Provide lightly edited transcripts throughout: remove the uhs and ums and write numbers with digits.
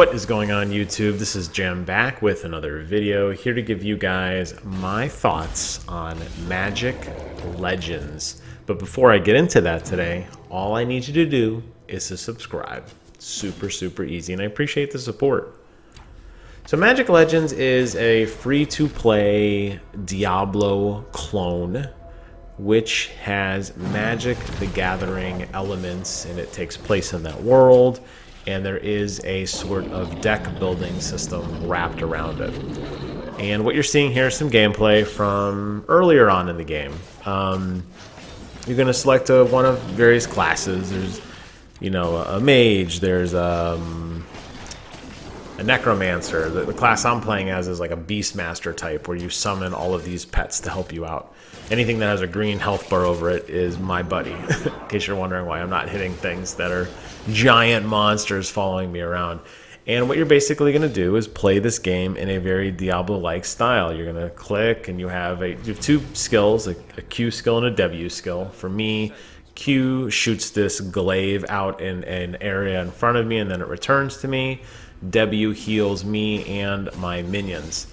What is going on YouTube? This is Jam back with another video here to give you guys my thoughts on Magic Legends. But before I get into that today, all I need you to do is to subscribe. Super easy, and I appreciate the support. So Magic Legends is a free-to-play Diablo clone which has Magic the Gathering elements, and it takes place in that world. And there is a sort of deck building system wrapped around it. And what you're seeing here is some gameplay from earlier on in the game. You're going to select one of various classes. There's, you know, a mage. There's a necromancer. The class I'm playing as is like a beastmaster type, where you summon all of these pets to help you out. Anything that has a green health bar over it is my buddy. In case you're wondering why I'm not hitting things that are giant monsters following me around. And what you're basically going to do is play this game in a very Diablo-like style. You're going to click, and you have two skills, a Q skill and a W skill. For me, Q shoots this glaive out in an area in front of me, and then it returns to me. W heals me and my minions.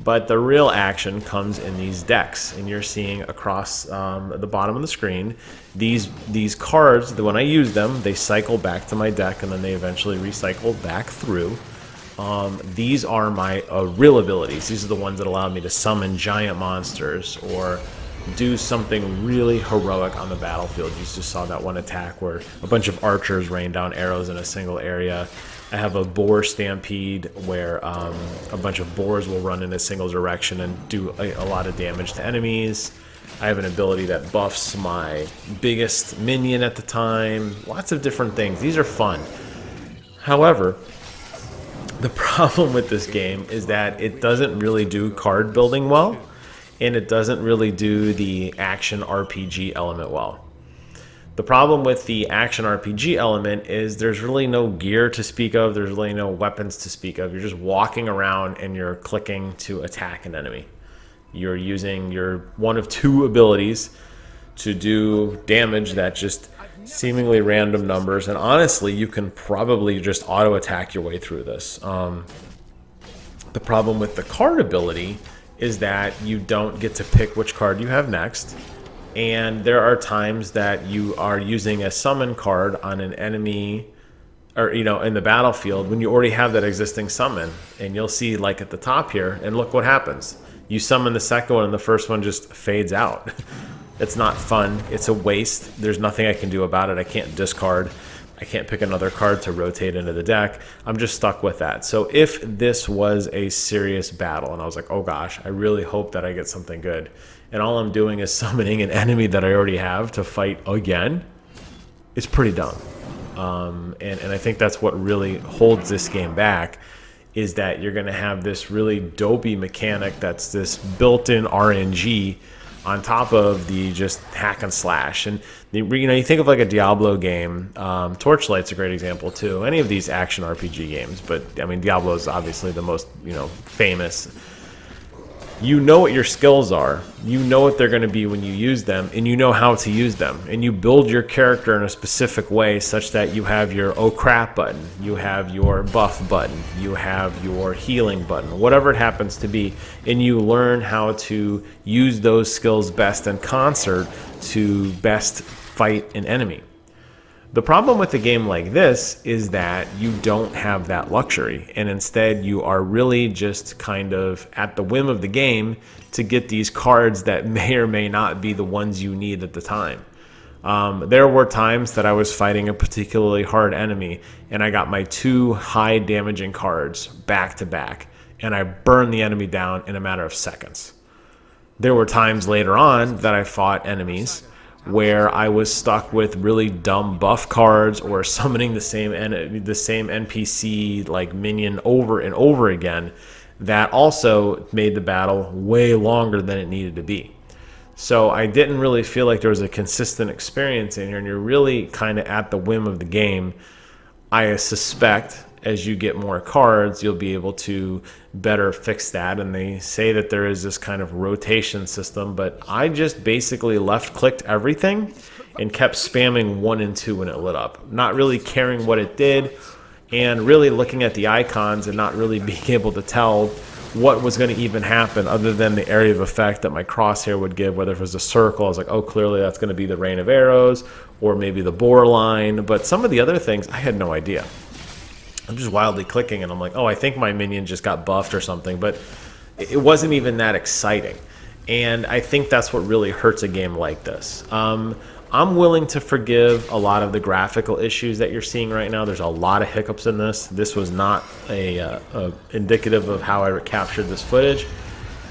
But the real action comes in these decks, and you're seeing across the bottom of the screen these cards. When I use them, they cycle back to my deck, and then they eventually recycle back through. These are my real abilities. These are the ones that allow me to summon giant monsters or do something really heroic on the battlefield. You just saw that one attack where a bunch of archers rain down arrows in a single area. I have a boar stampede where a bunch of boars will run in a single direction and do a lot of damage to enemies. I have an ability that buffs my biggest minion at the time. Lots of different things. These are fun. However, the problem with this game is that it doesn't really do card building well, and it doesn't really do the action RPG element well. The problem with the action RPG element is there's really no gear to speak of. There's really no weapons to speak of. You're just walking around and you're clicking to attack an enemy. You're using your one of two abilities to do damage that just seemingly random numbers. And honestly, you can probably just auto attack your way through this. The problem with the card ability is that you don't get to pick which card you have next. And there are times that you are using a summon card on an enemy, or in the battlefield, when you already have that existing summon. And you'll see, like at the top here, and look what happens. You summon the second one and the first one just fades out. It's not fun. It's a waste. There's nothing I can do about it. I can't discard. I can't pick another card to rotate into the deck. I'm just stuck with that. So if this was a serious battle, and I was like, oh gosh, I really hope that I get something good, and all I'm doing is summoning an enemy that I already have to fight again, it's pretty dumb. And I think that's what really holds this game back, is that you're going to have this really dopey mechanic that's this built-in RNG on top of the just hack and slash. And you think of like a Diablo game. Torchlight's a great example too. Any of these action RPG games, but I mean Diablo is obviously the most famous. You know what your skills are, you know what they're going to be when you use them, and you know how to use them, and you build your character in a specific way such that you have your oh crap button, you have your buff button, you have your healing button, whatever it happens to be, and you learn how to use those skills best in concert to best fight an enemy. The problem with a game like this is that you don't have that luxury, and instead you are really just kind of at the whim of the game to get these cards that may or may not be the ones you need at the time. There were times that I was fighting a particularly hard enemy and I got my two high damaging cards back to back, and I burned the enemy down in a matter of seconds. There were times later on that I fought enemies where I was stuck with really dumb buff cards or summoning the same NPC like minion over and over again, that also made the battle way longer than it needed to be. So I didn't really feel like there was a consistent experience in here, and you're really kind of at the whim of the game. I suspect as you get more cards, you'll be able to better fix that. And they say that there is this kind of rotation system, but I just basically left-clicked everything and kept spamming 1 and 2 when it lit up, not really caring what it did. and really looking at the icons and not really being able to tell what was going to even happen other than the area of effect that my crosshair would give. Whether it was a circle, I was like, oh, clearly that's going to be the rain of arrows, or maybe the bore line. But some of the other things, I had no idea. I'm just wildly clicking, and I'm like, oh, I think my minion just got buffed or something. But it wasn't even that exciting. And I think that's what really hurts a game like this. I'm willing to forgive a lot of the graphical issues that you're seeing right now. There's a lot of hiccups in this. This was not a indicative of how I captured this footage.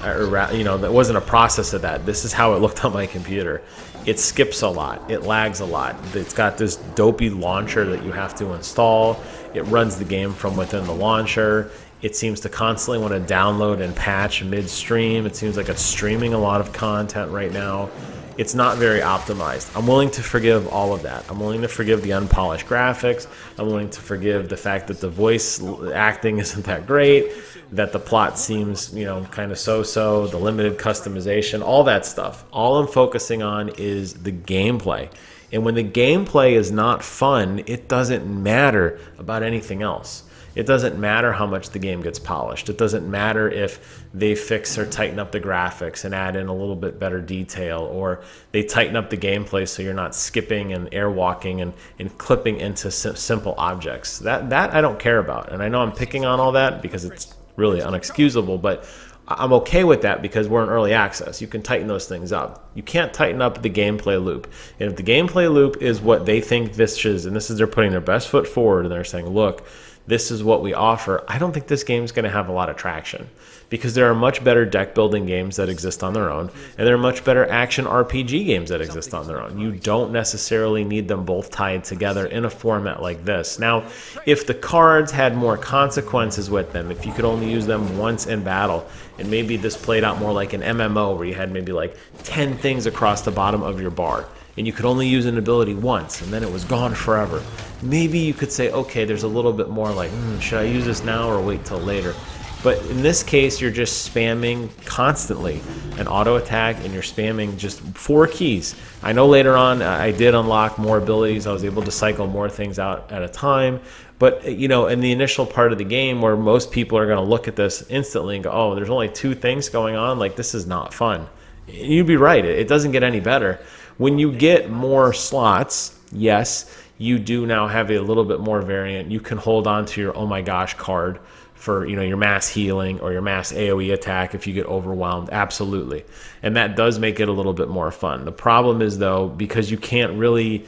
That wasn't a process of that. This is how it looked on my computer. It skips a lot. It lags a lot. It's got this dopey launcher that you have to install. It runs the game from within the launcher. It seems to constantly want to download and patch midstream. It seems like it's streaming a lot of content right now. It's not very optimized. I'm willing to forgive all of that. I'm willing to forgive the unpolished graphics. I'm willing to forgive the fact that the voice acting isn't that great, that the plot seems, kind of so-so, the limited customization, all that stuff. All I'm focusing on is the gameplay. And when the gameplay is not fun, it doesn't matter about anything else. It doesn't matter how much the game gets polished. It doesn't matter if they fix or tighten up the graphics and add in a little bit better detail, or they tighten up the gameplay so you're not skipping and airwalking and clipping into simple objects. That I don't care about. And I know I'm picking on all that because it's really unexcusable, but I'm okay with that because we're in early access. You can tighten those things up. You can't tighten up the gameplay loop. And if the gameplay loop is what they think this is, and this is they're putting their best foot forward and they're saying, look, this is what we offer, I don't think this game's going to have a lot of traction because there are much better deck building games that exist on their own, and there are much better action RPG games that exist on their own. You don't necessarily need them both tied together in a format like this. Now, if the cards had more consequences with them, if you could only use them once in battle, and maybe this played out more like an MMO where you had maybe like 10 things across the bottom of your bar, and you could only use an ability once, and then it was gone forever. Maybe you could say, okay, there's a little bit more like, should I use this now or wait till later? But in this case, you're just spamming constantly an auto attack, and you're spamming just 4 keys. I know later on I did unlock more abilities. I was able to cycle more things out at a time. But, in the initial part of the game where most people are going to look at this instantly and go, oh, there's only 2 things going on, like this is not fun. You'd be right. It doesn't get any better. When you get more slots, yes, you do now have a little bit more variant. You can hold on to your oh my gosh card for your mass healing or your mass AoE attack if you get overwhelmed. Absolutely. And that does make it a little bit more fun. The problem is though, because you can't really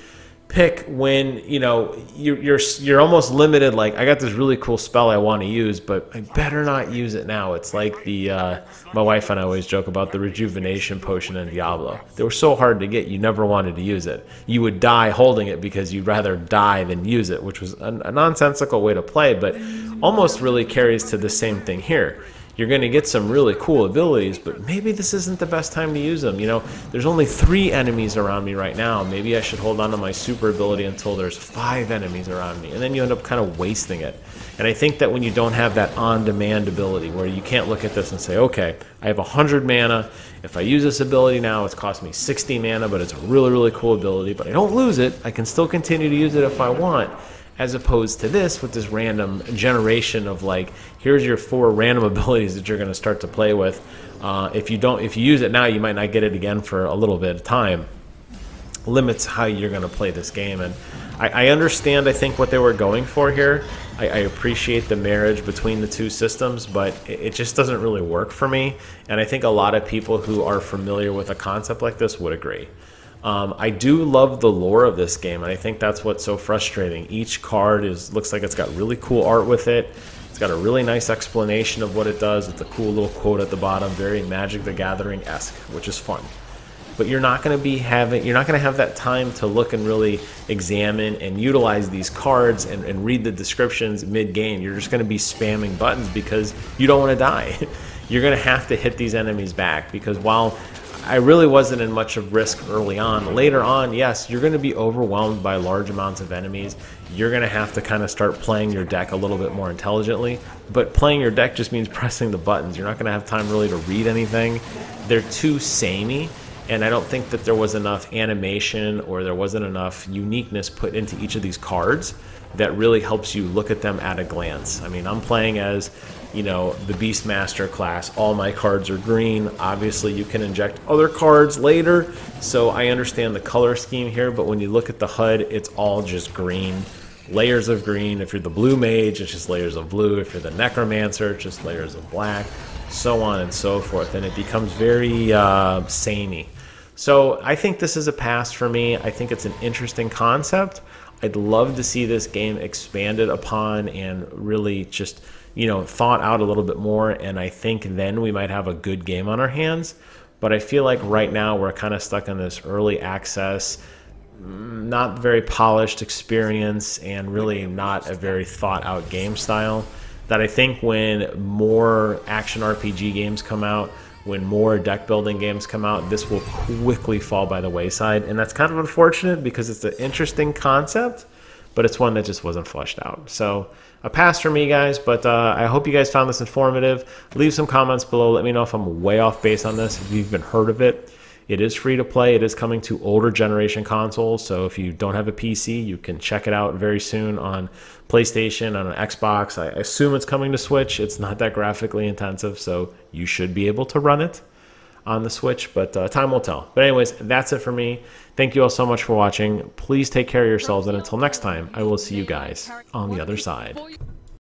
pick when you're almost limited, like I got this really cool spell I want to use, but I better not use it now. It's like the my wife and I always joke about the rejuvenation potion in Diablo. They were so hard to get, you never wanted to use it. You would die holding it because you'd rather die than use it, which was a nonsensical way to play, but almost really carries to the same thing here. You're going to get some really cool abilities, but maybe this isn't the best time to use them. There's only 3 enemies around me right now. Maybe I should hold on to my super ability until there's 5 enemies around me, and then you end up kind of wasting it. And I think that when you don't have that on-demand ability where you can't look at this and say, okay, I have 100 mana. If I use this ability now, it's cost me 60 mana, but it's a really, really cool ability, but I don't lose it. I can still continue to use it if I want. As opposed to this with this random generation of like, here's your 4 random abilities that you're going to start to play with. If you use it now, you might not get it again for a little bit of time. Limits how you're going to play this game. And I understand, I think, what they were going for here. I appreciate the marriage between the 2 systems, but it just doesn't really work for me. And I think a lot of people who are familiar with a concept like this would agree. I do love the lore of this game, and I think that's what's so frustrating. Each card looks like it's got really cool art with it. It's got a really nice explanation of what it does. It's a cool little quote at the bottom, very Magic the Gathering-esque, which is fun. But you're not going to have that time to look and really examine and utilize these cards and read the descriptions mid-game. You're just going to be spamming buttons because you don't want to die. You're going to have to hit these enemies back because while I really wasn't in much of risk early on. Later on, yes, you're going to be overwhelmed by large amounts of enemies. You're going to have to kind of start playing your deck a little bit more intelligently. But playing your deck just means pressing the buttons. You're not going to have time really to read anything. They're too samey, and I don't think that there was enough animation or there wasn't enough uniqueness put into each of these cards that really helps you look at them at a glance. I mean, I'm playing as, you know, the Beastmaster class. All my cards are green. Obviously, you can inject other cards later, so I understand the color scheme here, but when you look at the HUD, it's all just green. Layers of green. If you're the blue mage, it's just layers of blue. If you're the necromancer, it's just layers of black, so on and so forth, and it becomes very samey. So I think this is a pass for me. I think it's an interesting concept. I'd love to see this game expanded upon and really just, you know, thought out a little bit more, and I think then we might have a good game on our hands. But I feel like right now we're kind of stuck in this early access, not very polished experience, and really not a very thought out game style, that I think when more action RPG games come out, when more deck building games come out, this will quickly fall by the wayside. And that's kind of unfortunate because it's an interesting concept, but it's one that just wasn't fleshed out. So a pass for me, guys, but I hope you guys found this informative. Leave some comments below. Let me know if I'm way off base on this, if you've even heard of it. It is free to play. It is coming to older generation consoles, so if you don't have a PC, you can check it out very soon on PlayStation, on an Xbox. I assume it's coming to Switch. It's not that graphically intensive, so you should be able to run it on the Switch, but time will tell. But anyways, that's it for me. Thank you all so much for watching. Please take care of yourselves, and until next time, I will see you guys on the other side.